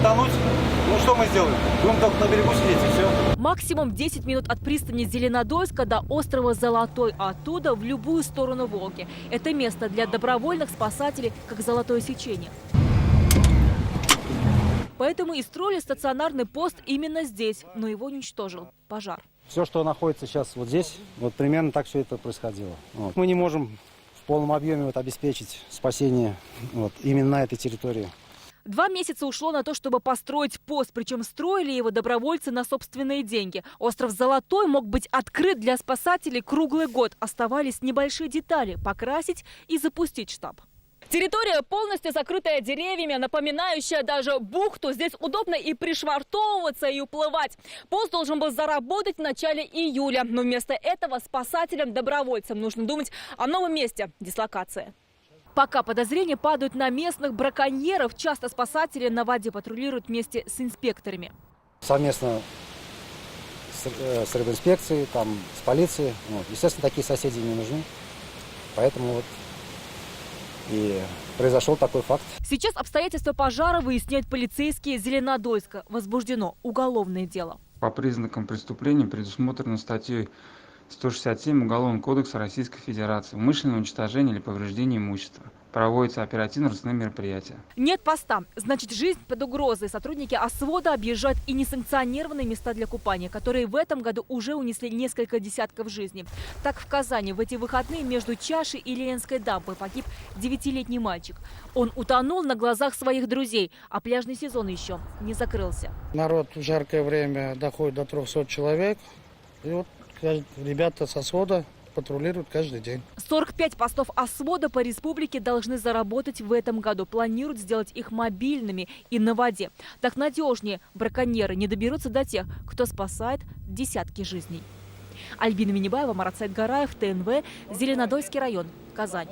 тонуть, ну что мы сделаем? Будем только на берегу сидеть и все. Максимум 10 минут от пристани Зеленодольска до острова Золотой, а оттуда в любую сторону Волги. Это место для добровольных спасателей, как золотое сечение. Поэтому и строили стационарный пост именно здесь, но его уничтожил пожар. Все, что находится сейчас вот здесь, вот примерно так все это происходило. Вот. Мы не можем в полном объеме обеспечить спасение именно на этой территории. 2 месяца ушло на то, чтобы построить пост, причем строили его добровольцы на собственные деньги. Остров Золотой мог быть открыт для спасателей круглый год. Оставались небольшие детали – покрасить и запустить штаб. Территория полностью закрытая деревьями, напоминающая даже бухту. Здесь удобно и пришвартовываться, и уплывать. Пост должен был заработать в начале июля. Но вместо этого спасателям-добровольцам нужно думать о новом месте дислокации. Пока подозрения падают на местных браконьеров, часто спасатели на воде патрулируют вместе с инспекторами. Совместно с рыбинспекцией, с полицией. Естественно, такие соседи не нужны. Поэтому и произошел такой факт. Сейчас обстоятельства пожара выясняют полицейские Зеленодольска. Возбуждено уголовное дело. По признакам преступления предусмотрено статьей 167 Уголовного кодекса Российской Федерации умышленное уничтожение или повреждение имущества. Проводятся оперативно-розыскные мероприятия. Нет поста, значит жизнь под угрозой. Сотрудники ОСВОДа объезжают и несанкционированные места для купания, которые в этом году уже унесли несколько десятков жизней. Так в Казани в эти выходные между Чашей и Ленинской дамбой погиб 9-летний мальчик. Он утонул на глазах своих друзей, а пляжный сезон еще не закрылся. Народ в жаркое время доходит до 300 человек. И ребята со СВОДа патрулируют каждый день. 45 постов ОСВОДа по республике должны заработать в этом году. Планируют сделать их мобильными и на воде. Так надежнее браконьеры не доберутся до тех, кто спасает десятки жизней. Альбина Минибаева, Марат Саидгараев, ТНВ, Зеленодольский район, Казань.